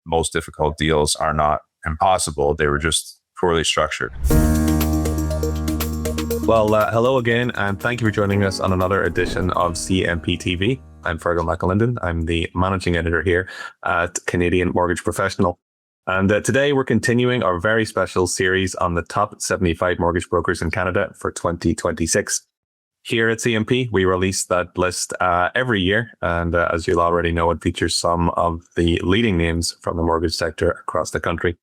most difficult deals are not impossible. They were just poorly structured. Well, hello again, and thank you for joining us on another edition of CMP TV. I'm Fergal McAlinden. I'm the managing editor here at Canadian Mortgage Professional. And today we're continuing our very special series on the top 75 mortgage brokers in Canada for 2026. Here at CMP, we release that list every year. And as you'll already know, it features some of the leading names from the mortgage sector across the country.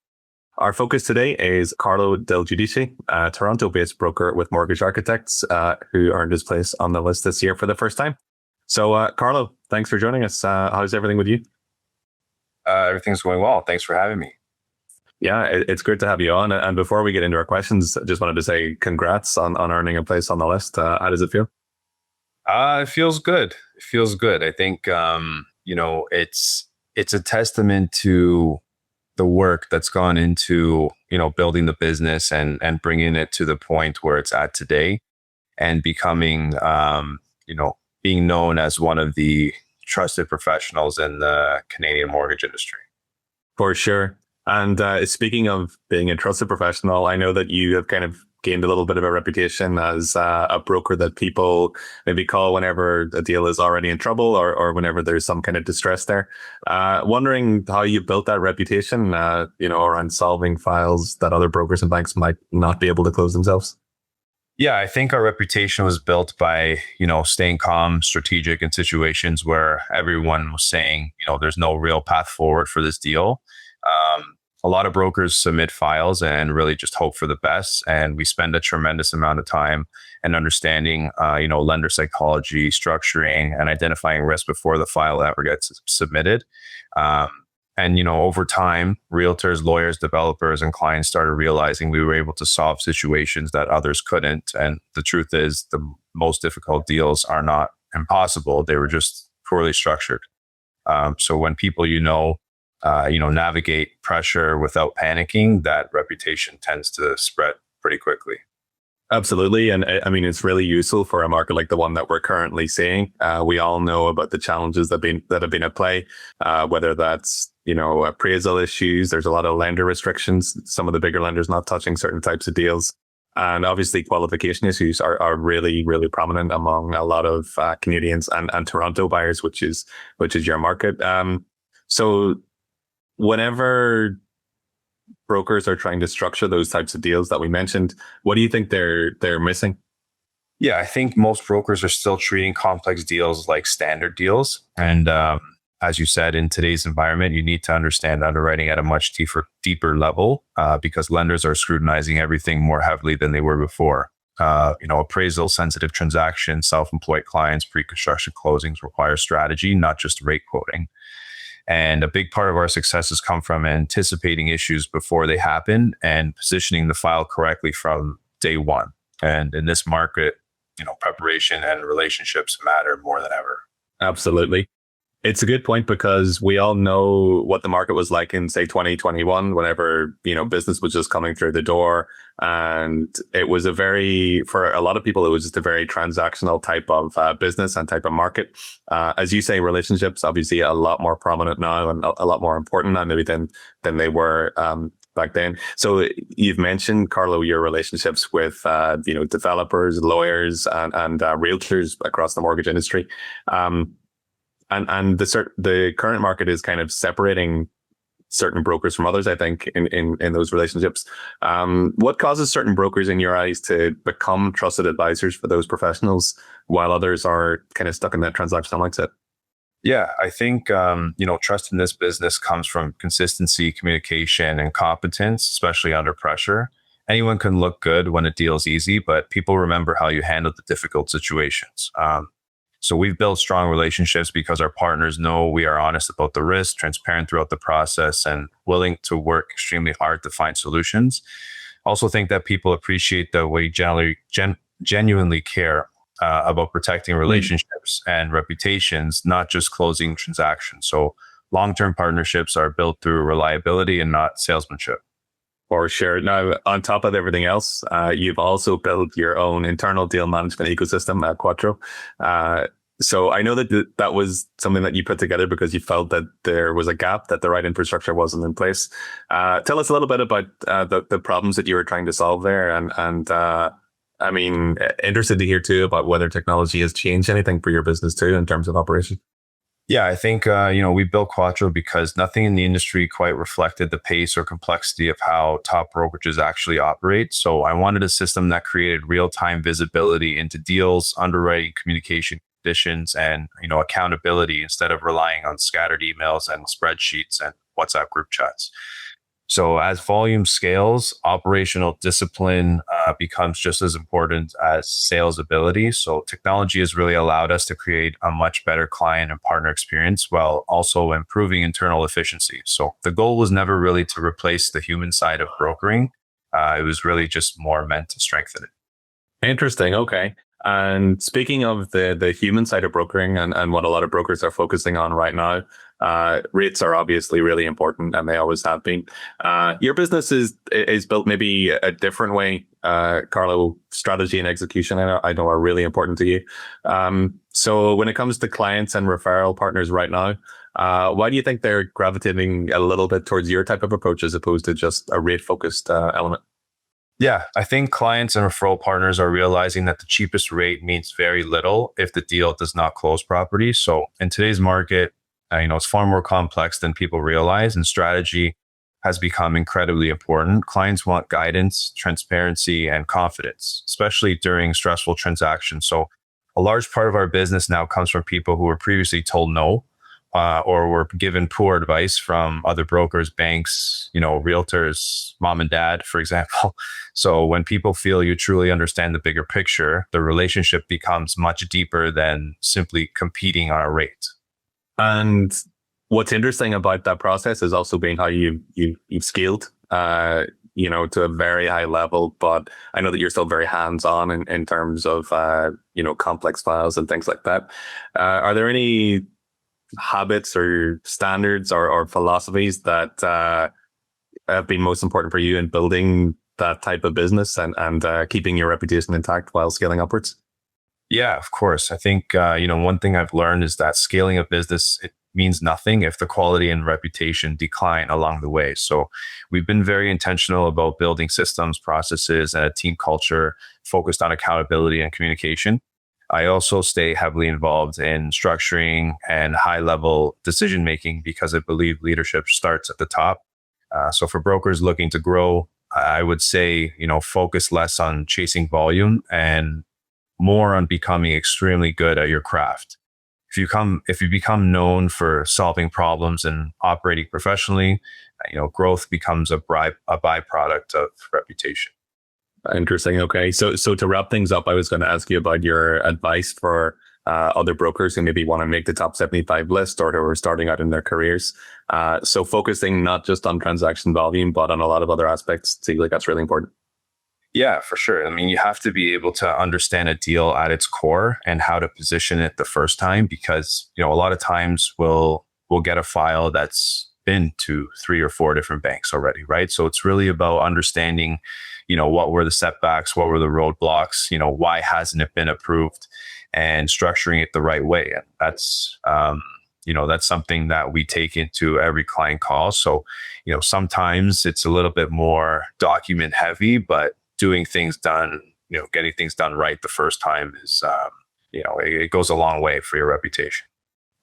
Our focus today is Carlo del Giudice, a Toronto-based broker with Mortgage Architects, who earned his place on the list this year for the first time. So, Carlo, thanks for joining us. How's everything with you? Everything's going well. Thanks for having me. Yeah, it's great to have you on. And before we get into our questions, I just wanted to say congrats on earning a place on the list. How does it feel? It feels good. It feels good. I think, it's a testament to the work that's gone into, building the business and bringing it to the point where it's at today and becoming, being known as one of the trusted professionals in the Canadian mortgage industry. For sure. And speaking of being a trusted professional, I know that you have kind of gained a little bit of a reputation as a broker that people maybe call whenever a deal is already in trouble or whenever there's some kind of distress there. Wondering how you built that reputation, around solving files that other brokers and banks might not be able to close themselves. Yeah, I think our reputation was built by, staying calm, strategic in situations where everyone was saying, there's no real path forward for this deal. A lot of brokers submit files and really just hope for the best. And we spend a tremendous amount of time and understanding, lender psychology, structuring, and identifying risk before the file ever gets submitted. Over time, realtors, lawyers, developers, and clients started realizing we were able to solve situations that others couldn't. And the truth is, the most difficult deals are not impossible. They were just poorly structured. So when people, navigate pressure without panicking, that reputation tends to spread pretty quickly. Absolutely. And I mean, it's really useful for a market like the one that we're currently seeing. We all know about the challenges that have been at play, whether that's, appraisal issues. There's a lot of lender restrictions, some of the bigger lenders not touching certain types of deals. And obviously qualification issues are really, really prominent among a lot of Canadians and Toronto buyers, which is your market. So whenever brokers are trying to structure those types of deals that we mentioned, what do you think they're missing? Yeah, I think most brokers are still treating complex deals like standard deals. And as you said, in today's environment, you need to understand underwriting at a much deeper level because lenders are scrutinizing everything more heavily than they were before. Appraisal, sensitive transactions, self-employed clients, pre-construction closings require strategy, not just rate quoting. And a big part of our successes come from anticipating issues before they happen and positioning the file correctly from day one. And in this market, preparation and relationships matter more than ever. Absolutely. It's a good point because we all know what the market was like in, say, 2021, whenever, business was just coming through the door. And it was for a lot of people, it was just a very transactional type of business and type of market. As you say, relationships, obviously a lot more prominent now and a lot more important now maybe than they were back then. So you've mentioned, Carlo, your relationships with, developers, lawyers and realtors across the mortgage industry. And the current market is kind of separating certain brokers from others, I think, in those relationships. What causes certain brokers, in your eyes, to become trusted advisors for those professionals while others are kind of stuck in that transactional mindset? Yeah, I think, trust in this business comes from consistency, communication, and competence, especially under pressure. Anyone can look good when a deal's easy, but people remember how you handled the difficult situations. So we've built strong relationships because our partners know we are honest about the risk, transparent throughout the process, and willing to work extremely hard to find solutions. Also think that people appreciate that we genuinely care about protecting relationships and reputations, not just closing transactions. So long-term partnerships are built through reliability and not salesmanship. For sure. Now, on top of everything else, you've also built your own internal deal management ecosystem at Quattro. So I know that that was something that you put together because you felt that there was a gap, that the right infrastructure wasn't in place. Tell us a little bit about the problems that you were trying to solve there, and I mean, interested to hear too about whether technology has changed anything for your business too in terms of operation. Yeah, I think we built Quattro because nothing in the industry quite reflected the pace or complexity of how top brokerages actually operate. So I wanted a system that created real-time visibility into deals, underwriting, communication conditions, and accountability instead of relying on scattered emails and spreadsheets and WhatsApp group chats. So as volume scales, operational discipline becomes just as important as sales ability. So technology has really allowed us to create a much better client and partner experience while also improving internal efficiency. So the goal was never really to replace the human side of brokering. It was really just more meant to strengthen it. Interesting. Okay. And speaking of the human side of brokering and what a lot of brokers are focusing on right now, rates are obviously really important, and they always have been. Your business is built maybe a different way. Carlo, strategy and execution, I know are really important to you. So when it comes to clients and referral partners right now, why do you think they're gravitating a little bit towards your type of approach as opposed to just a rate focused element? Yeah, I think clients and referral partners are realizing that the cheapest rate means very little if the deal does not close property. So in today's market, it's far more complex than people realize, and strategy has become incredibly important. Clients want guidance, transparency, and confidence, especially during stressful transactions. So a large part of our business now comes from people who were previously told no, or were given poor advice from other brokers, banks, realtors, mom and dad, for example. So when people feel you truly understand the bigger picture, the relationship becomes much deeper than simply competing on a rate. And what's interesting about that process is also being how you've scaled, to a very high level. But I know that you're still very hands on in terms of complex files and things like that. Are there any habits or standards or philosophies that have been most important for you in building that type of business and keeping your reputation intact while scaling upwards? Yeah, of course. I think, one thing I've learned is that scaling a business, it means nothing if the quality and reputation decline along the way. So we've been very intentional about building systems, processes, and a team culture focused on accountability and communication. I also stay heavily involved in structuring and high level decision making because I believe leadership starts at the top. So for brokers looking to grow, I would say, focus less on chasing volume and more on becoming extremely good at your craft. If you become known for solving problems and operating professionally, growth becomes a byproduct of reputation. Interesting. Okay. So to wrap things up, I was going to ask you about your advice for other brokers who maybe want to make the top 75 list or who are starting out in their careers. So focusing not just on transaction volume, but on a lot of other aspects. Seems like that's really important. Yeah, for sure. I mean, you have to be able to understand a deal at its core and how to position it the first time, because a lot of times we'll get a file that's been to 3 or 4 different banks already, right? So it's really about understanding, what were the setbacks, what were the roadblocks, why hasn't it been approved, and structuring it the right way. And that's something that we take into every client call. So, sometimes it's a little bit more document heavy, but getting things done right the first time is, it goes a long way for your reputation.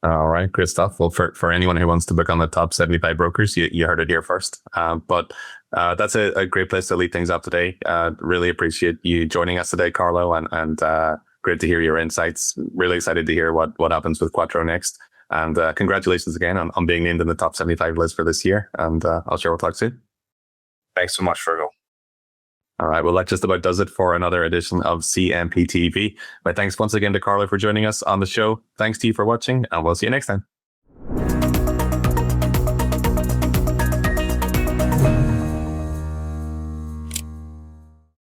All right, great stuff. Well, for anyone who wants to become the top 75 brokers, you heard it here first. But that's a great place to lead things up today. Really appreciate you joining us today, Carlo, and great to hear your insights. Really excited to hear what happens with Quattro next. And congratulations again on being named in the top 75 list for this year. And I'll sure we'll talk soon. Thanks so much, Virgo. All right. Well, that just about does it for another edition of CMP TV. My thanks once again to Carlo for joining us on the show. Thanks to you for watching, and we'll see you next time.